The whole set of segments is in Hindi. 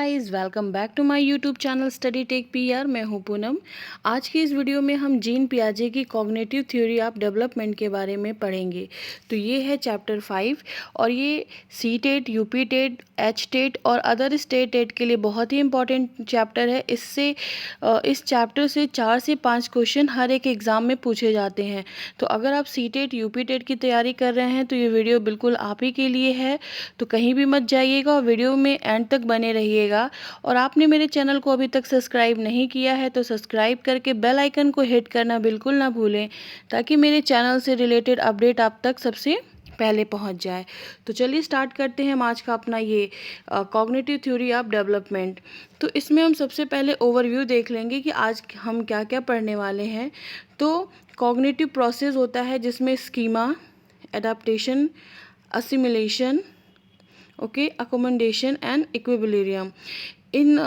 Guys, welcome back to my YouTube channel study tech PR. मैं हूं पूनम। आज की इस वीडियो में हम जीन पियाजे की कॉग्निटिव थ्योरी ऑफ डेवलपमेंट के बारे में पढ़ेंगे। तो ये है चैप्टर 5 और ये C TET, UP TET, H TET और अदर स्टेट टेट के लिए बहुत ही इंपॉर्टेंट चैप्टर है। इस चैप्टर से 4 से 5 क्वेश्चन हर एक एग्ज़ाम में पूछे जाते हैं। तो अगर आप सी टेट, यूपी टेट की तैयारी कर रहे हैं तो ये वीडियो बिल्कुल आप ही के लिए है। तो कहीं भी मत जाइएगा और वीडियो में एंड तक बने रहिएगा। और आपने मेरे चैनल को अभी तक सब्सक्राइब नहीं किया है तो सब्सक्राइब करके बेल आइकन को हिट करना बिल्कुल ना भूलें, ताकि मेरे चैनल से रिलेटेड अपडेट आप तक सबसे पहले पहुंच जाए। तो चलिए स्टार्ट करते हैं हम आज का अपना ये कॉग्निटिव थ्योरी ऑफ डेवलपमेंट। तो इसमें हम सबसे पहले ओवरव्यू देख लेंगे कि आज हम क्या क्या पढ़ने वाले हैं। तो कॉग्निटिव प्रोसेस होता है जिसमें schema, adaptation, assimilation, okay, accommodation and equilibrium, in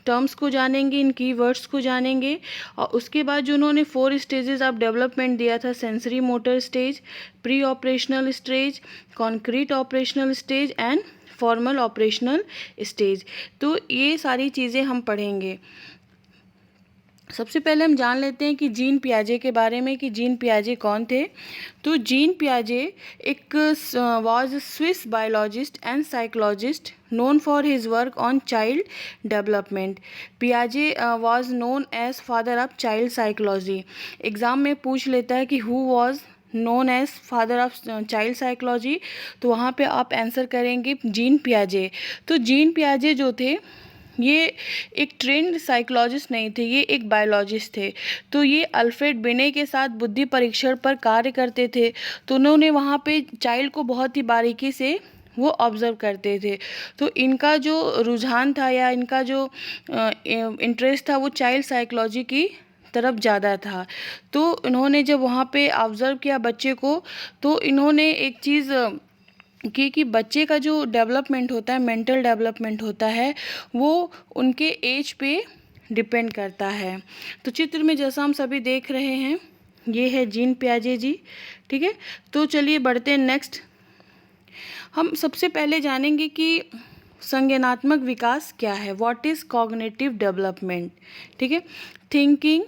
terms को जानेंगे, इन कीवर्ड्स को जानेंगे। और उसके बाद जो उन्होंने 4 स्टेजेस ऑफ डेवलपमेंट दिया था, sensory motor stage, pre operational stage, concrete operational stage and formal operational stage, तो ये सारी चीज़ें हम पढ़ेंगे। सबसे पहले हम जान लेते हैं कि जीन पियाजे के बारे में, कि जीन पियाजे कौन थे। तो जीन पियाजे एक was Swiss biologist and psychologist known for his work on child development. Piaget was known as father of child psychology. Exam में पूछ लेता है कि who was known as father of child psychology, तो वहाँ पे आप आंसर करेंगे जीन पियाजे। तो जीन पियाजे जो थे ये एक ट्रेंड साइकोलॉजिस्ट नहीं थे, ये एक बायोलॉजिस्ट थे। तो ये अल्फ्रेड बिने के साथ बुद्धि परीक्षण पर कार्य करते थे। तो उन्होंने वहाँ पे चाइल्ड को बहुत ही बारीकी से वो ऑब्ज़र्व करते थे। तो इनका जो रुझान था या इनका जो इंटरेस्ट था वो चाइल्ड साइकोलॉजी की तरफ ज़्यादा था। तो इन्होंने जब वहाँ पे ऑब्ज़र्व किया बच्चे को, तो इन्होंने एक चीज़ कि बच्चे का जो डेवलपमेंट होता है, मेंटल डेवलपमेंट होता है, वो उनके एज पे डिपेंड करता है। तो चित्र में जैसा हम सभी देख रहे हैं, ये है जीन पियाजे जी, ठीक है। तो चलिए बढ़ते हैं नेक्स्ट। हम सबसे पहले जानेंगे कि संज्ञानात्मक विकास क्या है, व्हाट इज़ कॉग्निटिव डेवलपमेंट, ठीक है। Thinking,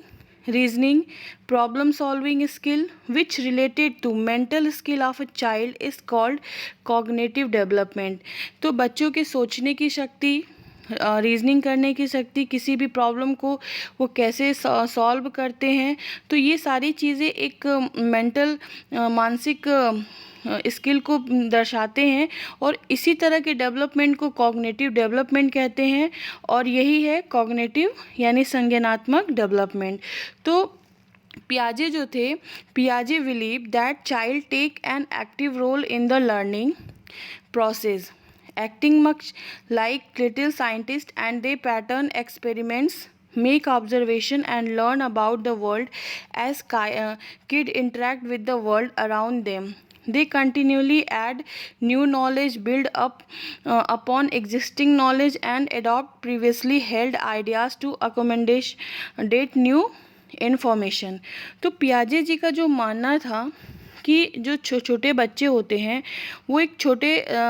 reasoning, problem solving skill which related to mental skill of a child is called cognitive development. तो बच्चों के सोचने की शक्ति, रीजनिंग करने की शक्ति, किसी भी प्रॉब्लम को वो कैसे सॉल्व करते हैं, तो ये सारी चीज़ें एक मेंटल मानसिक स्किल को दर्शाते हैं। और इसी तरह के डेवलपमेंट को कॉग्निटिव डेवलपमेंट कहते हैं। और यही है कॉग्निटिव यानी संज्ञानात्मक डेवलपमेंट। तो पियाजे जो थे, पियाजे believe that child take an active role in the learning process, acting much like little scientists, and they pattern experiments, make observation and learn about the world as kids interact with the world around them. They continually add new knowledge, build up upon existing knowledge, and adopt previously held ideas to accommodate new information. तो पियाजे जी का जो मानना था कि जो छोटे बच्चे होते हैं वो एक छोटे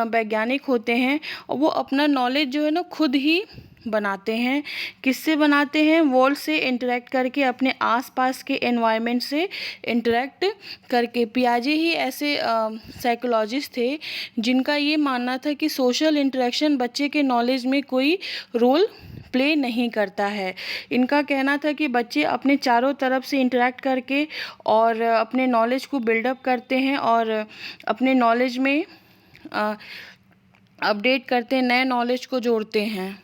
वैज्ञानिक होते हैं, और वो अपना नॉलेज जो है ना खुद ही बनाते हैं। किससे बनाते हैं? वर्ल्ड से इंटरेक्ट करके, अपने आसपास के एनवायरनमेंट से इंटरेक्ट करके। पियाजे ही ऐसे साइकोलॉजिस्ट थे जिनका ये मानना था कि सोशल इंटरेक्शन बच्चे के नॉलेज में कोई रोल प्ले नहीं करता है। इनका कहना था कि बच्चे अपने चारों तरफ से इंटरेक्ट करके और अपने नॉलेज को बिल्डअप करते हैं और अपने नॉलेज में अपडेट करते हैं, नए नॉलेज को जोड़ते हैं।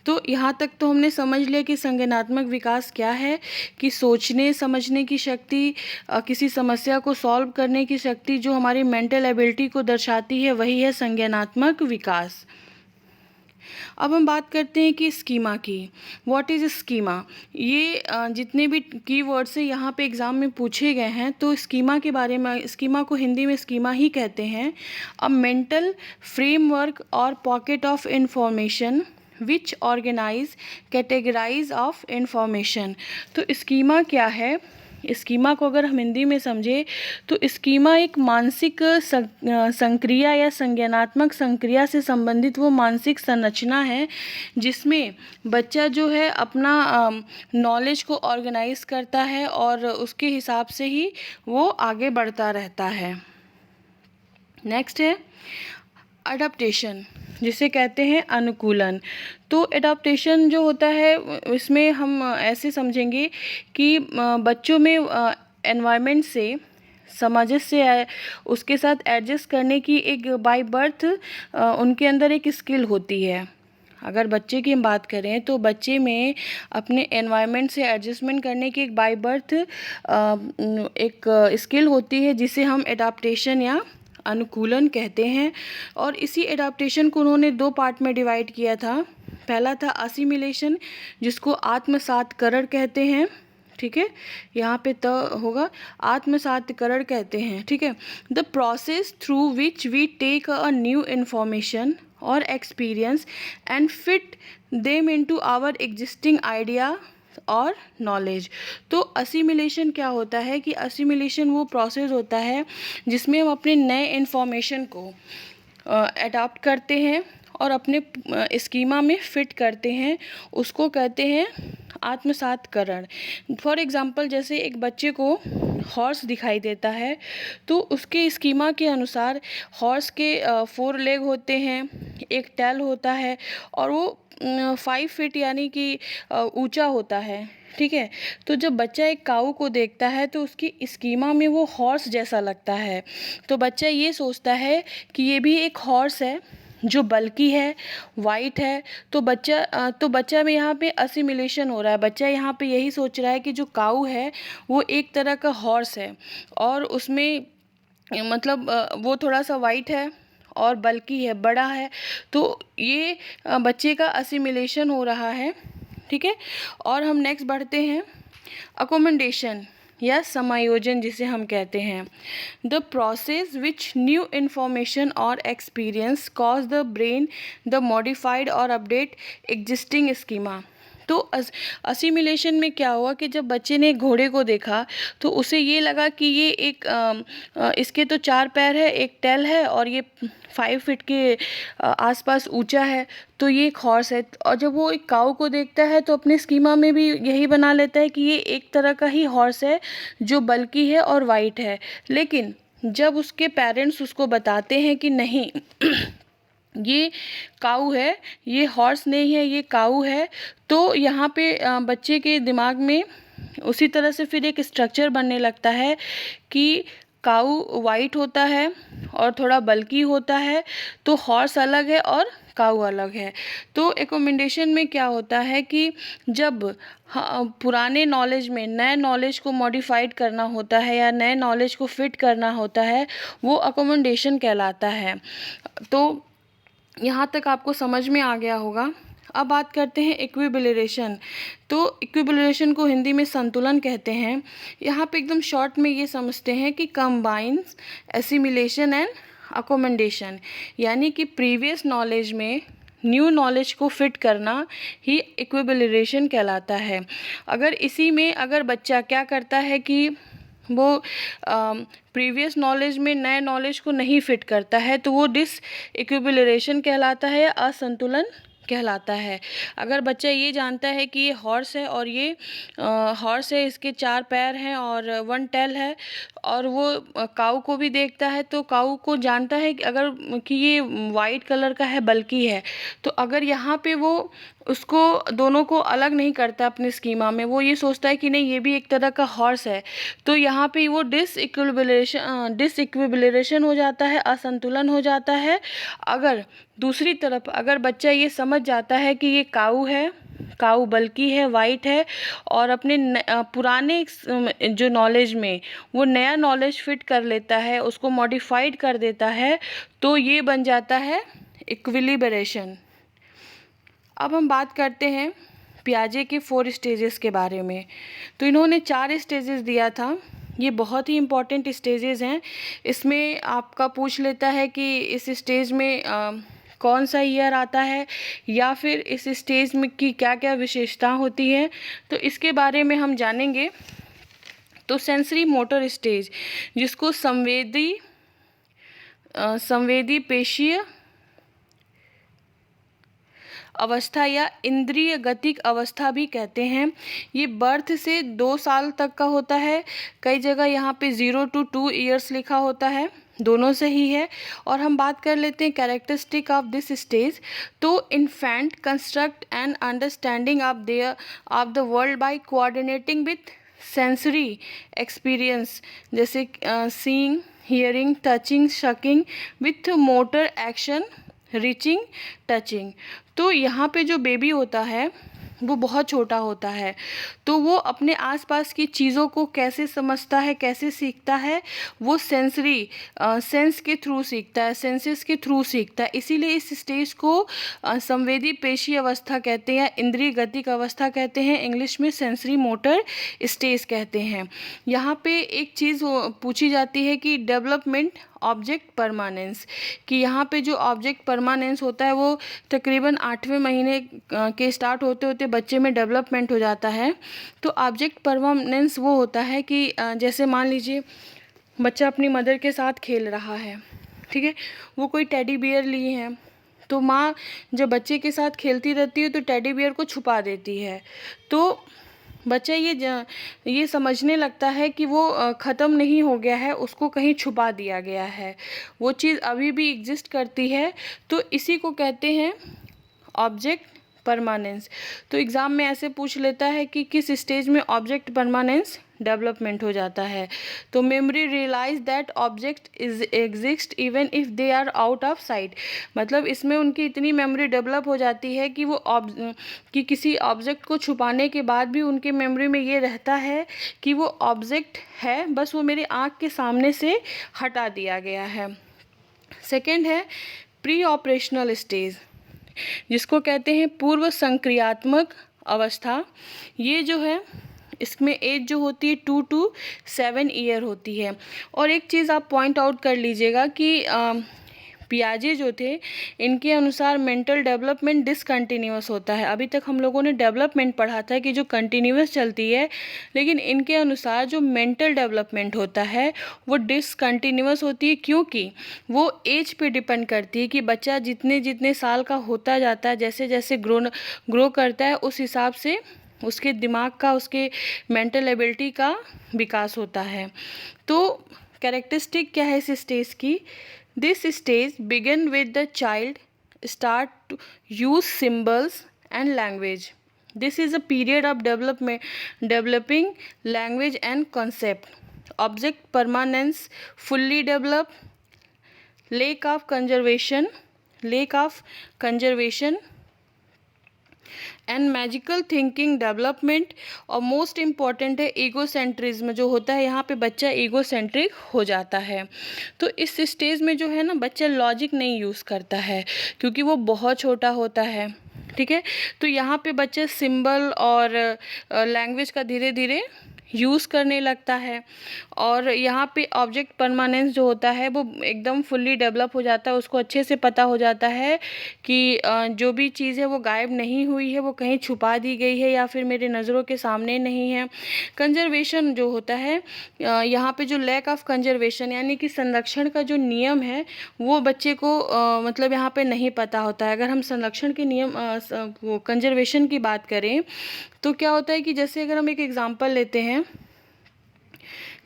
तो यहाँ तक तो हमने समझ लिया कि संज्ञानात्मक विकास क्या है, कि सोचने समझने की शक्ति, किसी समस्या को सॉल्व करने की शक्ति जो हमारी मेंटल एबिलिटी को दर्शाती है, वही है संज्ञानात्मक विकास। अब हम बात करते हैं कि स्कीमा की। What is schema? ये जितने भी कीवर्ड्स हैं यहाँ पे एग्ज़ाम में पूछे गए हैं, तो स्कीमा के बारे में, स्कीमा को हिंदी में स्कीमा ही कहते हैं। अ मेंटल फ्रेमवर्क और pocket of information which organize categorize of information. तो स्कीमा क्या है? स्कीमा को अगर हम हिंदी में समझे तो स्कीमा एक मानसिक संक्रिया या संज्ञानात्मक संक्रिया से संबंधित वो मानसिक संरचना है जिसमें बच्चा जो है अपना नॉलेज को ऑर्गेनाइज करता है और उसके हिसाब से ही वो आगे बढ़ता रहता है। नेक्स्ट है अडॉप्टेशन, जिसे कहते हैं अनुकूलन। तो एडाप्टेशन जो होता है इसमें हम ऐसे समझेंगे कि बच्चों में एनवायरनमेंट से, समाज से उसके साथ एडजस्ट करने की एक बाय बर्थ उनके अंदर एक स्किल होती है। अगर बच्चे की हम बात करें तो बच्चे में अपने एनवायरनमेंट से एडजस्टमेंट करने की एक बाय बर्थ एक स्किल होती है जिसे हम एडाप्टेशन या अनुकूलन कहते हैं। और इसी एडाप्टेशन को उन्होंने 2 पार्ट में डिवाइड किया था। पहला था असिमिलेशन, जिसको आत्मसातकरण कहते हैं, ठीक है, यहाँ पे त होगा, आत्मसातकरण कहते हैं, ठीक है। The process through which we take a new information और experience and fit them into our existing idea और नॉलेज। तो असिमिलेशन क्या होता है कि असिमिलेशन वो प्रोसेस होता है जिसमें हम अपने नए इन्फॉर्मेशन को अडॉप्ट करते हैं और अपने स्कीमा में फिट करते हैं, उसको कहते हैं आत्मसातकरण। फॉर एग्ज़ाम्पल, जैसे एक बच्चे को हॉर्स दिखाई देता है तो उसके स्कीमा के अनुसार हॉर्स के 4 लेग होते हैं, एक टेल होता है और वो 5 फीट यानी कि ऊंचा होता है, ठीक है। तो जब बच्चा एक काऊ को देखता है तो उसकी स्कीमा में वो हॉर्स जैसा लगता है, तो बच्चा ये सोचता है कि ये भी एक हॉर्स है जो बल्कि है, वाइट है। तो बच्चा में यहाँ पे असिमिलेशन हो रहा है। बच्चा यहाँ पे यही सोच रहा है कि जो काऊ है वो एक तरह का हॉर्स है और उसमें मतलब वो थोड़ा सा वाइट है और बल्कि है, बड़ा है। तो ये बच्चे का असिमिलेशन हो रहा है, ठीक है। और हम नेक्स्ट बढ़ते हैं अकोमोडेशन या समायोजन, जिसे हम कहते हैं। The process which new information और experience cause the brain the modified और अपडेट एग्जिस्टिंग स्कीमा। तो असिमिलेशन में क्या हुआ कि जब बच्चे ने घोड़े को देखा तो उसे ये लगा कि ये एक इसके तो 4 पैर है, एक टेल है और ये 5 फीट के आसपास ऊंचा है, तो ये एक हॉर्स है। और जब वो एक काऊ को देखता है तो अपने स्कीमा में भी यही बना लेता है कि ये एक तरह का ही हॉर्स है जो बल्कि है और वाइट है। लेकिन जब उसके पेरेंट्स उसको बताते हैं कि नहीं ये काऊ है, ये हॉर्स नहीं है, ये काऊ है, तो यहाँ पे बच्चे के दिमाग में उसी तरह से फिर एक स्ट्रक्चर बनने लगता है कि काऊ वाइट होता है और थोड़ा बल्कि होता है, तो हॉर्स अलग है और काऊ अलग है। तो एकोमेंडेशन में क्या होता है कि जब पुराने नॉलेज में नए नॉलेज को मॉडिफाइड करना होता है या नए नॉलेज को फिट करना होता है, वो अकोमोडेशन कहलाता है। तो यहाँ तक आपको समझ में आ गया होगा। अब बात करते हैं इक्विबिलेशन। तो इक्विबिलेशन को हिंदी में संतुलन कहते हैं। यहाँ पे एकदम शॉर्ट में ये समझते हैं कि कंबाइंस एसिमिलेशन एंड अकोमोडेशन, यानी कि प्रीवियस नॉलेज में न्यू नॉलेज को फिट करना ही इक्विबिलेशन कहलाता है। अगर इसी में अगर बच्चा क्या करता है कि वो प्रीवियस नॉलेज में नए नॉलेज को नहीं फिट करता है तो वो डिस इक्विबिलेशन कहलाता है या असंतुलन कहलाता है। अगर बच्चा ये जानता है कि ये हॉर्स है और ये हॉर्स है, इसके 4 पैर हैं और 1 टेल है, और वो काऊ को भी देखता है तो काऊ को जानता है कि अगर कि ये वाइट कलर का है, बल्कि है, तो अगर यहाँ पे वो उसको दोनों को अलग नहीं करता अपने स्कीमा में, वो ये सोचता है कि नहीं ये भी एक तरह का हॉर्स है, तो यहाँ पे वो डिसइक्विबिलेशन हो जाता है, असंतुलन हो जाता है। अगर दूसरी तरफ अगर बच्चा ये समझ जाता है कि ये काऊ है, काऊ बल्कि है, वाइट है, और अपने पुराने जो नॉलेज में वो नया नॉलेज फिट कर लेता है, उसको मॉडिफाइड कर देता है, तो ये बन जाता है इक्विलिब्रेशन। अब हम बात करते हैं पियाजे के 4 स्टेजेस के बारे में। तो इन्होंने 4 स्टेजेस दिया था। ये बहुत ही इम्पॉर्टेंट स्टेजेस हैं। इसमें आपका पूछ लेता है कि इस स्टेज में कौन सा ईयर आता है या फिर इस स्टेज में की क्या क्या विशेषता होती है, तो इसके बारे में हम जानेंगे। तो सेंसरी मोटर स्टेज, जिसको संवेदी पेशीय अवस्था या इंद्रिय गतिक अवस्था भी कहते हैं। ये बर्थ से 2 साल तक का होता है। कई जगह यहाँ पे 0 to 2 ईयर्स लिखा होता है, दोनों सही है। और हम बात कर लेते हैं कैरेक्टरिस्टिक ऑफ दिस स्टेज। तो infant construct and understanding of the world by coordinating with sensory experience, जैसे seeing, hearing, touching, shaking with motor action, reaching, touching. तो यहाँ पे जो बेबी होता है वो बहुत छोटा होता है, तो वो अपने आसपास की चीज़ों को कैसे समझता है, कैसे सीखता है, वो सेंस के थ्रू सीखता है, सेंसेस के थ्रू सीखता है। इसीलिए इस स्टेज को संवेदी पेशी अवस्था कहते हैं, इंद्रिय गतिक अवस्था कहते हैं, इंग्लिश में सेंसरी मोटर स्टेज कहते हैं। यहाँ पे एक चीज़ पूछी जाती है कि डेवलपमेंट ऑब्जेक्ट परमानेंस, कि यहाँ पे जो ऑब्जेक्ट परमानेंस होता है वो तकरीबन 8वें महीने के स्टार्ट होते होते बच्चे में डेवलपमेंट हो जाता है। तो ऑब्जेक्ट परमानेंस वो होता है कि जैसे मान लीजिए बच्चा अपनी मदर के साथ खेल रहा है, ठीक है, वो कोई टेडी बियर लिए हैं, तो माँ जब बच्चे के साथ खेलती रहती है तो टेडी बियर को छुपा देती है, तो बच्चा ये समझने लगता है कि वो ख़त्म नहीं हो गया है, उसको कहीं छुपा दिया गया है, वो चीज़ अभी भी एग्जिस्ट करती है। तो इसी को कहते हैं ऑब्जेक्ट परमानेंस। तो एग्ज़ाम में ऐसे पूछ लेता है कि किस स्टेज में ऑब्जेक्ट परमानेंस डेवलपमेंट हो जाता है। तो memory realize that object is exist even if they are out of sight, मतलब इसमें उनकी इतनी मेमोरी डेवलप हो जाती है कि वो कि किसी ऑब्जेक्ट को छुपाने के बाद भी उनके मेमोरी में ये रहता है कि वो ऑब्जेक्ट है, बस वो मेरी आँख के सामने से हटा दिया गया है। सेकेंड है प्री ऑपरेशनल स्टेज, जिसको कहते हैं पूर्व संक्रियात्मक अवस्था। ये जो है इसमें एज जो होती है 2 to 7 ईयर होती है। और एक चीज़ आप पॉइंट आउट कर लीजिएगा कि पियाजे जो थे इनके अनुसार मेंटल डेवलपमेंट डिसकंटिन्यूअस होता है। अभी तक हम लोगों ने डेवलपमेंट पढ़ा था कि जो कंटिन्यूअस चलती है, लेकिन इनके अनुसार जो मेंटल डेवलपमेंट होता है वो डिसकंटिन्यूअस होती है, क्योंकि वो एज पे डिपेंड करती है कि बच्चा जितने जितने साल का होता जाता है, जैसे जैसे ग्रो करता है, उस हिसाब से उसके दिमाग का, उसके मेंटल एबिलिटी का विकास होता है। तो कैरेक्टरिस्टिक क्या है इस स्टेज की? This stage begin with the child start to use symbols and language. This is a period of developing language and concept. Object permanence fully develop, lack of conservation and magical thinking development. और मोस्ट इम्पॉर्टेंट है ईगोसेंट्रिज्म जो होता है, यहाँ पे बच्चा ईगोसेंट्रिक हो जाता है। तो इस स्टेज में जो है ना, बच्चा लॉजिक नहीं यूज़ करता है क्योंकि वो बहुत छोटा होता है, ठीक है। तो यहाँ पे बच्चा सिंबल और लैंग्वेज का धीरे धीरे यूज़ करने लगता है। और यहाँ पे ऑब्जेक्ट परमानेंस जो होता है वो एकदम फुल्ली डेवलप हो जाता है, उसको अच्छे से पता हो जाता है कि जो भी चीज़ है वो गायब नहीं हुई है, वो कहीं छुपा दी गई है या फिर मेरे नज़रों के सामने नहीं है। कंजर्वेशन जो होता है, यहाँ पे जो लैक ऑफ कंजर्वेशन यानी कि संरक्षण का जो नियम है वो बच्चे को मतलब यहाँ पे नहीं पता होता है। अगर हम संरक्षण के नियम वो कंजर्वेशन की बात करें तो क्या होता है कि जैसे अगर हम एक एग्जांपल लेते हैं,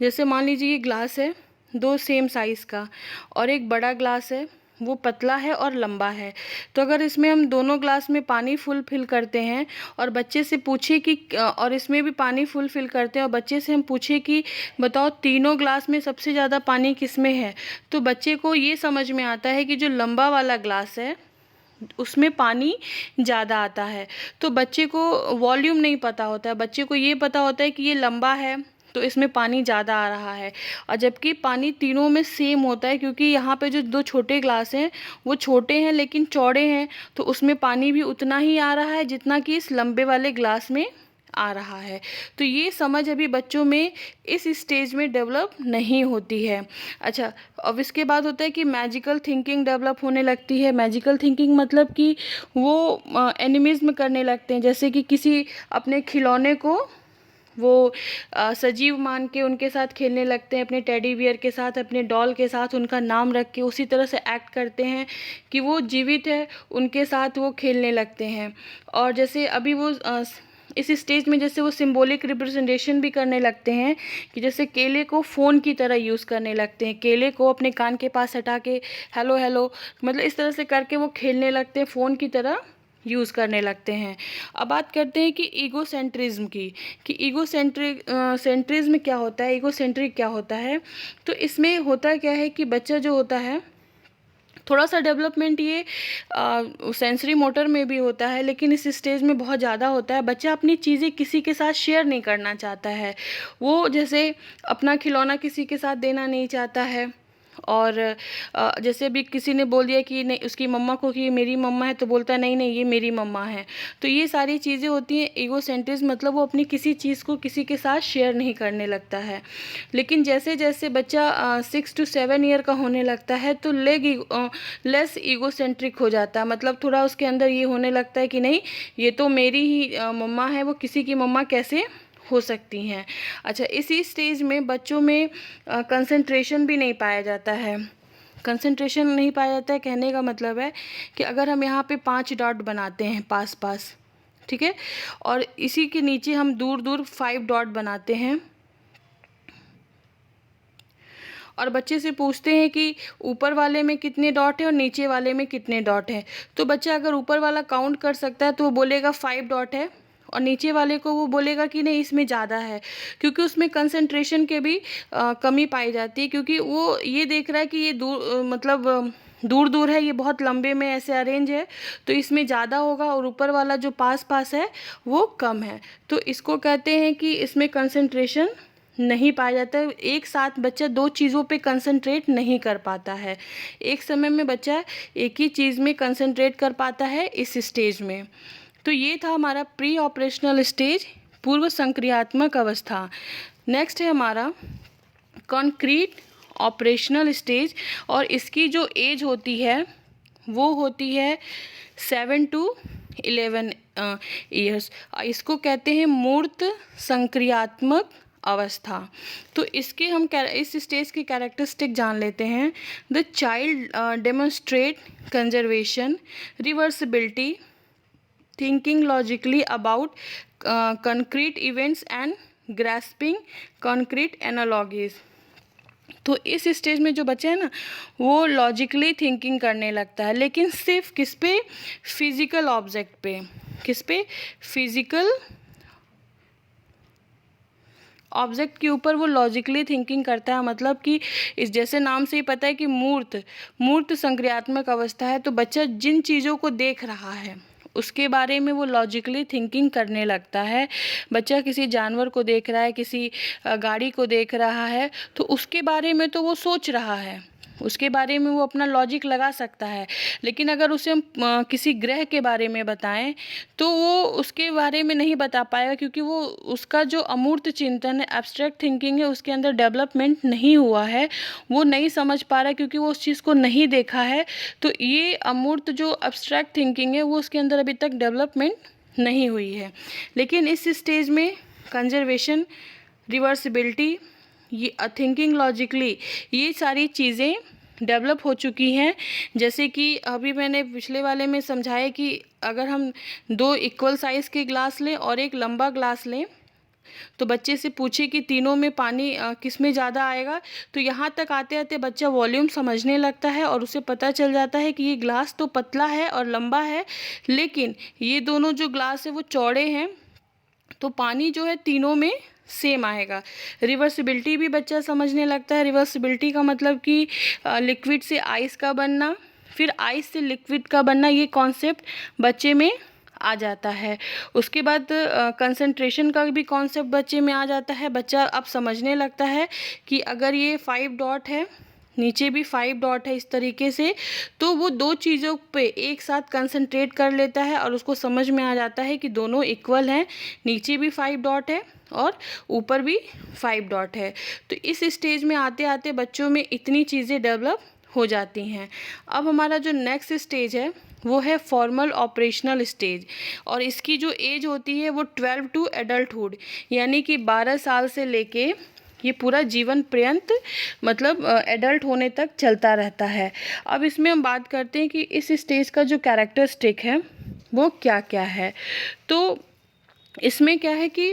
जैसे मान लीजिए ये ग्लास है 2 सेम साइज़ का और एक बड़ा ग्लास है वो पतला है और लंबा है। तो अगर इसमें हम दोनों ग्लास में पानी फुल फिल करते हैं और बच्चे से पूछे कि और इसमें भी पानी फुल फिल करते हैं और बच्चे से हम पूछे कि बताओ तीनों ग्लास में सबसे ज़्यादा पानी किस में है, तो बच्चे को ये समझ में आता है कि जो लंबा वाला ग्लास है उसमें पानी ज़्यादा आता है। तो बच्चे को वॉल्यूम नहीं पता होता है, बच्चे को ये पता होता है कि ये लंबा है तो इसमें पानी ज़्यादा आ रहा है, और जबकि पानी तीनों में सेम होता है क्योंकि यहाँ पे जो 2 छोटे ग्लास हैं वो छोटे हैं लेकिन चौड़े हैं, तो उसमें पानी भी उतना ही आ रहा है जितना कि इस लंबे वाले ग्लास में आ रहा है। तो ये समझ अभी बच्चों में इस स्टेज में डेवलप नहीं होती है। अच्छा, अब इसके बाद होता है कि मैजिकल थिंकिंग डेवलप होने लगती है। मैजिकल थिंकिंग मतलब कि वो एनिमिज्म करने लगते हैं, जैसे कि किसी अपने खिलौने को वो सजीव मान के उनके साथ खेलने लगते हैं, अपने टेडी बियर के साथ, अपने डॉल के साथ उनका नाम रख के उसी तरह से एक्ट करते हैं कि वो जीवित है, उनके साथ वो खेलने लगते हैं। और जैसे अभी वो इस स्टेज में जैसे वो सिंबॉलिक रिप्रेजेंटेशन भी करने लगते हैं कि जैसे केले को फ़ोन की तरह यूज़ करने लगते हैं, केले को अपने कान के पास हटा के हेलो हेलो मतलब इस तरह से करके वो खेलने लगते हैं, फ़ोन की तरह यूज़ करने लगते हैं। अब बात करते हैं कि ईगोसेंट्रिज्म की, कि सेंट्रिज्म क्या होता है, ईगोसेंट्रिक क्या होता है। तो इसमें होता क्या है कि बच्चा जो होता है थोड़ा सा डेवलपमेंट ये सेंसरी मोटर में भी होता है, लेकिन इस स्टेज में बहुत ज़्यादा होता है। बच्चा अपनी चीज़ें किसी के साथ शेयर नहीं करना चाहता है, वो जैसे अपना खिलौना किसी के साथ देना नहीं चाहता है। और जैसे भी किसी ने बोल दिया कि नहीं उसकी मम्मा को कि ये मेरी मम्मा है, तो बोलता है नहीं नहीं ये मेरी मम्मा है। तो ये सारी चीज़ें होती हैं ईगोसेंट्रिज्म, मतलब वो अपनी किसी चीज़ को किसी के साथ शेयर नहीं करने लगता है। लेकिन जैसे जैसे बच्चा 6 to 7 ईयर का होने लगता है तो लेस ईगोसेंट्रिक हो जाता है, मतलब थोड़ा उसके अंदर ये होने लगता है कि नहीं ये तो मेरी ही मम्मा है, वो किसी की मम्मा कैसे हो सकती हैं। अच्छा, इसी स्टेज में बच्चों में कंसंट्रेशन भी नहीं पाया जाता है। कंसंट्रेशन नहीं पाया जाता है कहने का मतलब है कि अगर हम यहाँ पे 5 डॉट बनाते हैं पास पास, ठीक है, और इसी के नीचे हम दूर दूर 5 डॉट बनाते हैं और बच्चे से पूछते हैं कि ऊपर वाले में कितने डॉट है और नीचे वाले में कितने डॉट हैं, तो बच्चा अगर ऊपर वाला काउंट कर सकता है तो वो बोलेगा 5 डॉट है, और नीचे वाले को वो बोलेगा कि नहीं इसमें ज़्यादा है, क्योंकि उसमें कंसंट्रेशन के भी कमी पाई जाती है, क्योंकि वो ये देख रहा है कि ये दूर दूर है, ये बहुत लंबे में ऐसे अरेंज है, तो इसमें ज़्यादा होगा, और ऊपर वाला जो पास पास है वो कम है। तो इसको कहते हैं कि इसमें कंसंट्रेशन नहीं पाया जाता है। एक साथ बच्चा 2 चीज़ों पे कंसंट्रेट नहीं कर पाता है, एक समय में बच्चा एक ही चीज़ में कंसंट्रेट कर पाता है इस स्टेज में। तो ये था हमारा प्री ऑपरेशनल स्टेज, पूर्व संक्रियात्मक अवस्था। नेक्स्ट है हमारा कॉन्क्रीट ऑपरेशनल स्टेज, और इसकी जो एज होती है वो होती है 7 to 11 ईयर्स। इसको कहते हैं मूर्त संक्रियात्मक अवस्था। तो इसके हम इस स्टेज की कैरेक्टरिस्टिक जान लेते हैं। The child demonstrate conservation, reversibility, thinking logically about concrete events and grasping concrete analogies। तो इस स्टेज में जो बच्चा है ना वो लॉजिकली थिंकिंग करने लगता है, लेकिन सिर्फ किस पे, फिजिकल ऑब्जेक्ट पे। किस पे, फिजिकल ऑब्जेक्ट के ऊपर वो लॉजिकली थिंकिंग करता है। मतलब कि इस जैसे नाम से ही पता है कि मूर्त संक्रियात्मक अवस्था है, तो बच्चा जिन चीज़ों को देख रहा है उसके बारे में वो लॉजिकली थिंकिंग करने लगता है। बच्चा किसी जानवर को देख रहा है, किसी गाड़ी को देख रहा है, तो उसके बारे में तो वो सोच रहा है, उसके बारे में वो अपना लॉजिक लगा सकता है। लेकिन अगर उसे हम किसी ग्रह के बारे में बताएं तो वो उसके बारे में नहीं बता पाएगा, क्योंकि वो उसका जो अमूर्त चिंतन है, एब्स्ट्रैक्ट थिंकिंग है, उसके अंदर डेवलपमेंट नहीं हुआ है, वो नहीं समझ पा रहा है, क्योंकि वो उस चीज़ को नहीं देखा है। तो ये अमूर्त जो एब्स्ट्रैक्ट थिंकिंग है वो उसके अंदर अभी तक डेवलपमेंट नहीं हुई है। लेकिन इस स्टेज में कंजर्वेशन, रिवर्सिबिलिटी, ये थिंकिंग लॉजिकली, ये सारी चीज़ें डेवलप हो चुकी हैं। जैसे कि अभी मैंने पिछले वाले में समझाया कि अगर हम 2 इक्वल साइज़ के ग्लास लें और एक लंबा ग्लास लें, तो बच्चे से पूछे कि तीनों में पानी किस में ज़्यादा आएगा, तो यहाँ तक आते आते बच्चा वॉल्यूम समझने लगता है और उसे पता चल जाता है कि ये ग्लास तो पतला है और लंबा है, लेकिन ये दोनों जो ग्लास है वो चौड़े हैं, तो पानी जो है तीनों में सेम आएगा। रिवर्सिबिलिटी भी बच्चा समझने लगता है। रिवर्सिबिलिटी का मतलब कि लिक्विड से आइस का बनना, फिर आइस से लिक्विड का बनना, ये कॉन्सेप्ट बच्चे में आ जाता है। उसके बाद कंसंट्रेशन का भी कॉन्सेप्ट बच्चे में आ जाता है। बच्चा अब समझने लगता है कि अगर ये 5 डॉट है, नीचे भी 5 डॉट है इस तरीके से, तो वो 2 चीज़ों पे एक साथ कंसंट्रेट कर लेता है और उसको समझ में आ जाता है कि दोनों इक्वल हैं, नीचे भी 5 डॉट है और ऊपर भी 5 डॉट है। तो इस स्टेज में आते आते बच्चों में इतनी चीज़ें डेवलप हो जाती हैं। अब हमारा जो नेक्स्ट स्टेज है वो है फॉर्मल ऑपरेशनल स्टेज, और इसकी जो एज होती है वो 12 टू एडल्टहुड, यानी कि 12 साल से लेके ये पूरा जीवन पर्यंत मतलब एडल्ट होने तक चलता रहता है। अब इसमें हम बात करते हैं कि इस स्टेज का जो कैरेक्टरिस्टिक है वो क्या क्या है। तो इसमें क्या है कि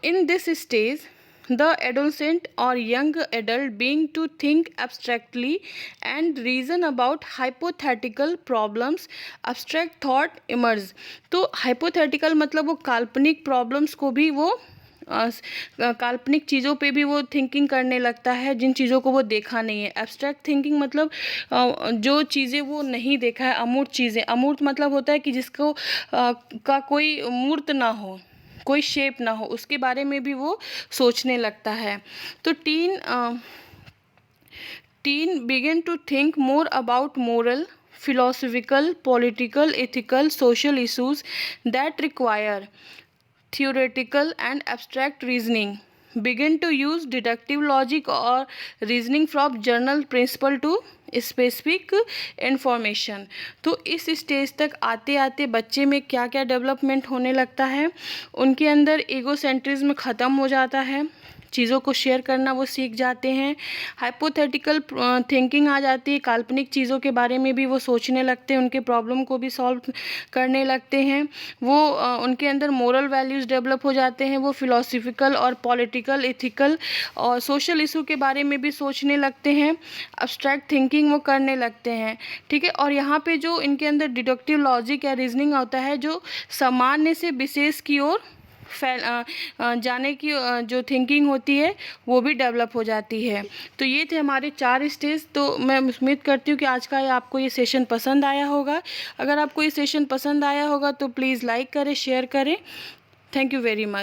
in this stage the adolescent or young adult being to think abstractly and reason about hypothetical problems, abstract thought emerge। तो hypothetical मतलब वो काल्पनिक प्रॉब्लम्स को भी वो काल्पनिक चीज़ों पे भी वो थिंकिंग करने लगता है जिन चीज़ों को वो देखा नहीं है। एब्स्ट्रैक्ट थिंकिंग मतलब जो चीज़ें वो नहीं देखा है, अमूर्त चीज़ें। अमूर्त मतलब होता है कि जिसको का कोई मूर्त ना हो, कोई शेप ना हो, उसके बारे में भी वो सोचने लगता है। तो teen begin to think more about moral, philosophical, political, ethical, social issues that require theoretical and abstract reasoning, begin to use deductive logic or reasoning from general principle to specific information. तो इस स्टेज तक आते आते बच्चे में क्या क्या डेवलपमेंट होने लगता है, उनके अंदर ईगोसेंट्रिज्म ख़त्म हो जाता है, चीज़ों को शेयर करना वो सीख जाते हैं, हाइपोथेटिकल थिंकिंग आ जाती है, काल्पनिक चीज़ों के बारे में भी वो सोचने लगते हैं, उनके प्रॉब्लम को भी सॉल्व करने लगते हैं। वो उनके अंदर मोरल वैल्यूज़ डेवलप हो जाते हैं, वो फिलोसफिकल और पॉलिटिकल, एथिकल और सोशल इशू के बारे में भी सोचने लगते हैं, अब्स्ट्रैक्ट थिंकिंग वो करने लगते हैं। ठीक है, और यहाँ पे जो इनके अंदर डिडक्टिव लॉजिक या रीजनिंग होता है, जो सामान्य से विशेष की ओर जाने की जो थिंकिंग होती है वो भी डेवलप हो जाती है। तो ये थे हमारे 4 स्टेज। तो मैं उम्मीद करती हूँ कि आज का आपको ये सेशन पसंद आया होगा। अगर आपको ये सेशन पसंद आया होगा तो प्लीज़ लाइक करें, शेयर करें। Thank you very much.